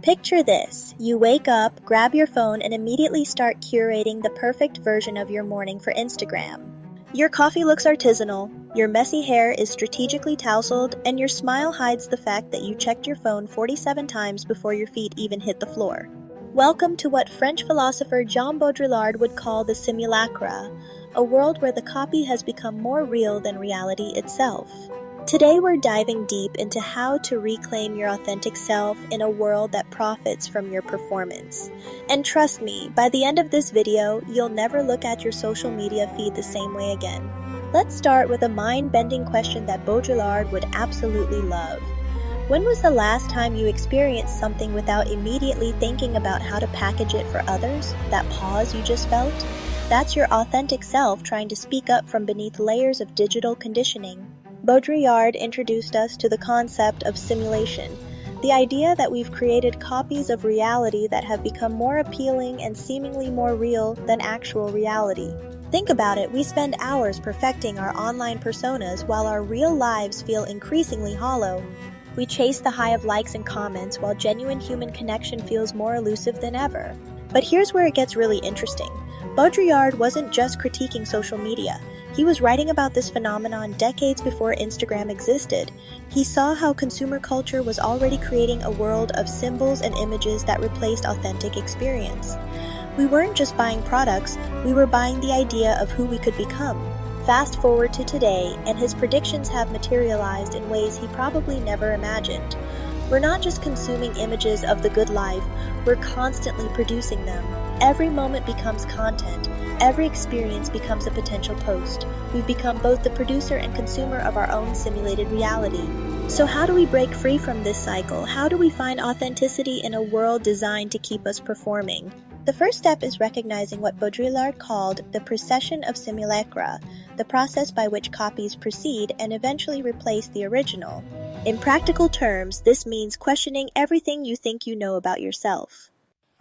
Picture this. You wake up, grab your phone, and immediately start curating the perfect version of your morning for Instagram. Your coffee looks artisanal, your messy hair is strategically tousled, and your smile hides the fact that you checked your phone 47 times before your feet even hit the floor. Welcome to what French philosopher Jean Baudrillard would call the simulacra, a world where the copy has become more real than reality itself. Today we're diving deep into how to reclaim your authentic self in a world that profits from your performance. And trust me, by the end of this video, you'll never look at your social media feed the same way again. Let's start with a mind-bending question that Baudrillard would absolutely love. When was the last time you experienced something without immediately thinking about how to package it for others? That pause you just felt? That's your authentic self trying to speak up from beneath layers of digital conditioning. Baudrillard introduced us to the concept of simulation, the idea that we've created copies of reality that have become more appealing and seemingly more real than actual reality. Think about it, we spend hours perfecting our online personas while our real lives feel increasingly hollow. We chase the high of likes and comments while genuine human connection feels more elusive than ever. But here's where it gets really interesting. Baudrillard wasn't just critiquing social media. He was writing about this phenomenon decades before Instagram existed. He saw how consumer culture was already creating a world of symbols and images that replaced authentic experience. We weren't just buying products, we were buying the idea of who we could become. Fast forward to today, and his predictions have materialized in ways he probably never imagined. We're not just consuming images of the good life, we're constantly producing them. Every moment becomes content. Every experience becomes a potential post. We've become both the producer and consumer of our own simulated reality. So how do we break free from this cycle? How do we find authenticity in a world designed to keep us performing? The first step is recognizing what Baudrillard called the procession of simulacra, the process by which copies precede and eventually replace the original. In practical terms, this means questioning everything you think you know about yourself.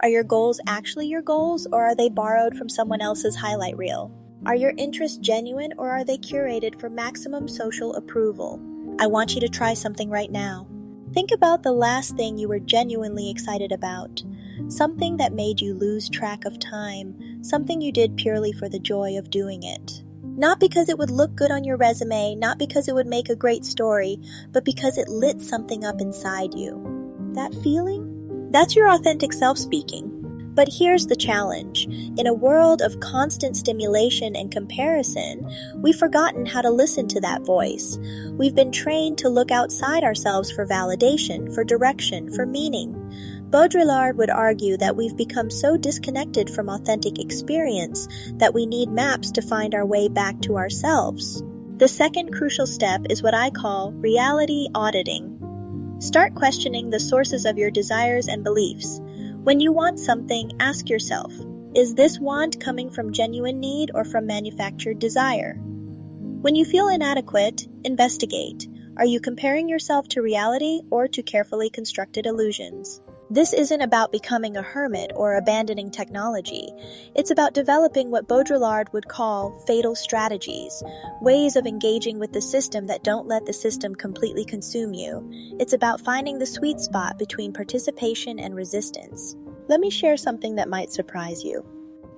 Are your goals actually your goals, or are they borrowed from someone else's highlight reel? Are your interests genuine, or are they curated for maximum social approval? I want you to try something right now. Think about the last thing you were genuinely excited about. Something that made you lose track of time, something you did purely for the joy of doing it. Not because it would look good on your resume, not because it would make a great story, but because it lit something up inside you. That feeling? That's your authentic self speaking. But here's the challenge. In a world of constant stimulation and comparison, we've forgotten how to listen to that voice. We've been trained to look outside ourselves for validation, for direction, for meaning. Baudrillard would argue that we've become so disconnected from authentic experience that we need maps to find our way back to ourselves. The second crucial step is what I call reality auditing. Start questioning the sources of your desires and beliefs. When you want something, ask yourself, is this want coming from genuine need or from manufactured desire? When you feel inadequate, investigate. Are you comparing yourself to reality or to carefully constructed illusions? This isn't about becoming a hermit or abandoning technology. It's about developing what Baudrillard would call fatal strategies, ways of engaging with the system that don't let the system completely consume you. It's about finding the sweet spot between participation and resistance. Let me share something that might surprise you.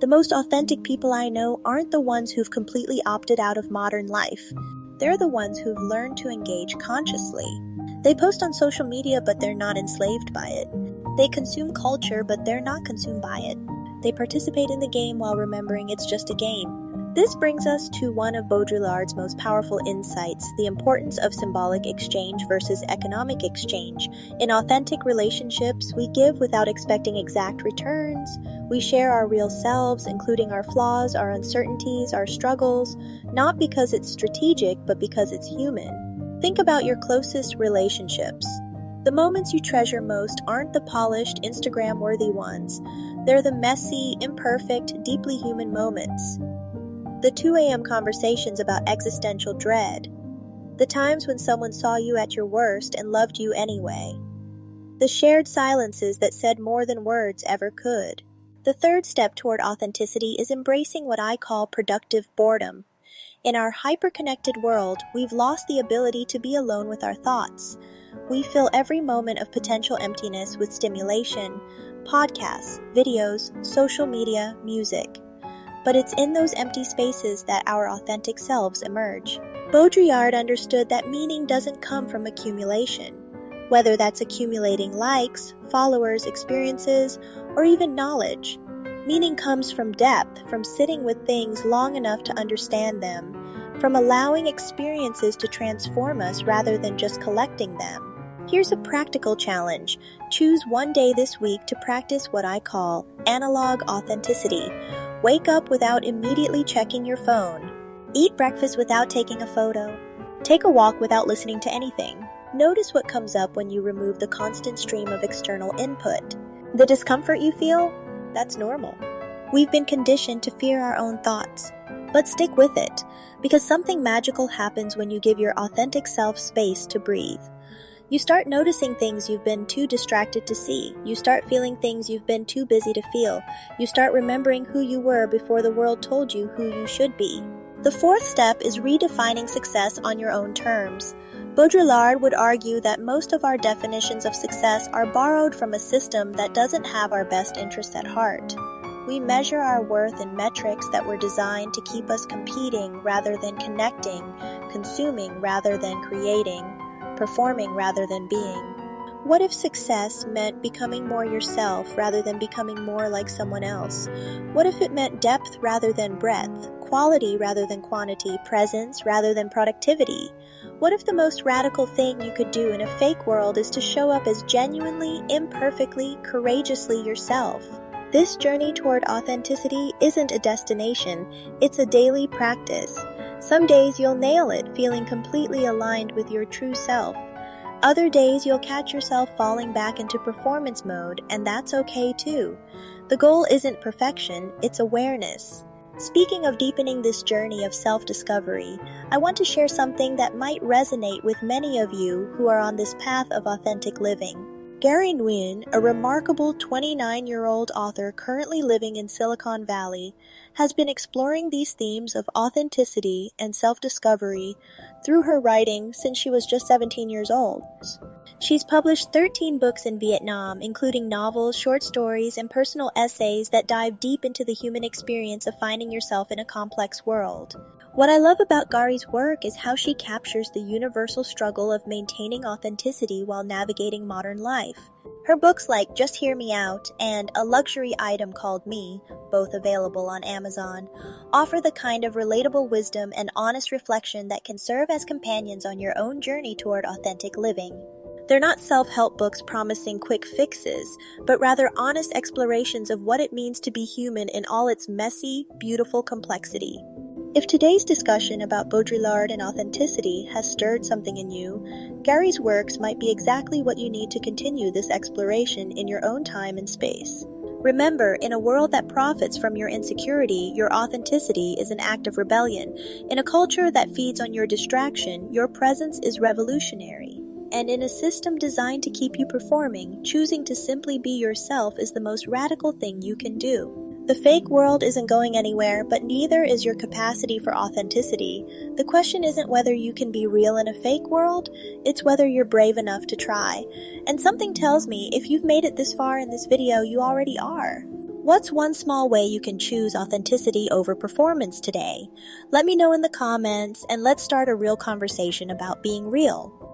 The most authentic people I know aren't the ones who've completely opted out of modern life. They're the ones who've learned to engage consciously. They post on social media, but they're not enslaved by it. They consume culture, but they're not consumed by it. They participate in the game while remembering it's just a game. This brings us to one of Baudrillard's most powerful insights, the importance of symbolic exchange versus economic exchange. In authentic relationships, we give without expecting exact returns. We share our real selves, including our flaws, our uncertainties, our struggles, not because it's strategic, but because it's human. Think about your closest relationships. The moments you treasure most aren't the polished, Instagram-worthy ones. They're the messy, imperfect, deeply human moments. The 2 a.m. conversations about existential dread. The times when someone saw you at your worst and loved you anyway. The shared silences that said more than words ever could. The third step toward authenticity is embracing what I call productive boredom. In our hyper-connected world, we've lost the ability to be alone with our thoughts. We fill every moment of potential emptiness with stimulation, podcasts, videos, social media, music. But it's in those empty spaces that our authentic selves emerge. Baudrillard understood that meaning doesn't come from accumulation, whether that's accumulating likes, followers, experiences, or even knowledge. Meaning comes from depth, from sitting with things long enough to understand them, from allowing experiences to transform us rather than just collecting them. Here's a practical challenge. Choose one day this week to practice what I call analog authenticity. Wake up without immediately checking your phone. Eat breakfast without taking a photo. Take a walk without listening to anything. Notice what comes up when you remove the constant stream of external input. The discomfort you feel? That's normal. We've been conditioned to fear our own thoughts. But stick with it, because something magical happens when you give your authentic self space to breathe. You start noticing things you've been too distracted to see. You start feeling things you've been too busy to feel. You start remembering who you were before the world told you who you should be. The fourth step is redefining success on your own terms. Baudrillard would argue that most of our definitions of success are borrowed from a system that doesn't have our best interests at heart. We measure our worth in metrics that were designed to keep us competing rather than connecting, consuming rather than creating, performing rather than being. What if success meant becoming more yourself rather than becoming more like someone else? What if it meant depth rather than breadth, quality rather than quantity, presence rather than productivity? What if the most radical thing you could do in a fake world is to show up as genuinely, imperfectly, courageously yourself? This journey toward authenticity isn't a destination, it's a daily practice. Some days you'll nail it, feeling completely aligned with your true self. Other days you'll catch yourself falling back into performance mode, and that's okay too. The goal isn't perfection, it's awareness. Speaking of deepening this journey of self-discovery, I want to share something that might resonate with many of you who are on this path of authentic living. Gary Nguyen, a remarkable 29-year-old author currently living in Silicon Valley, has been exploring these themes of authenticity and self-discovery through her writing since she was just 17 years old. She's published 13 books in Vietnam, including novels, short stories, and personal essays that dive deep into the human experience of finding yourself in a complex world. What I love about Gary's work is how she captures the universal struggle of maintaining authenticity while navigating modern life. Her books like Just Hear Me Out and A Luxury Item Called Me, both available on Amazon, offer the kind of relatable wisdom and honest reflection that can serve as companions on your own journey toward authentic living. They're not self-help books promising quick fixes, but rather honest explorations of what it means to be human in all its messy, beautiful complexity. If today's discussion about Baudrillard and authenticity has stirred something in you, Gary's works might be exactly what you need to continue this exploration in your own time and space. Remember, in a world that profits from your insecurity, your authenticity is an act of rebellion. In a culture that feeds on your distraction, your presence is revolutionary. And in a system designed to keep you performing, choosing to simply be yourself is the most radical thing you can do. The fake world isn't going anywhere, but neither is your capacity for authenticity. The question isn't whether you can be real in a fake world, it's whether you're brave enough to try. And something tells me if you've made it this far in this video, you already are. What's one small way you can choose authenticity over performance today? Let me know in the comments, and let's start a real conversation about being real.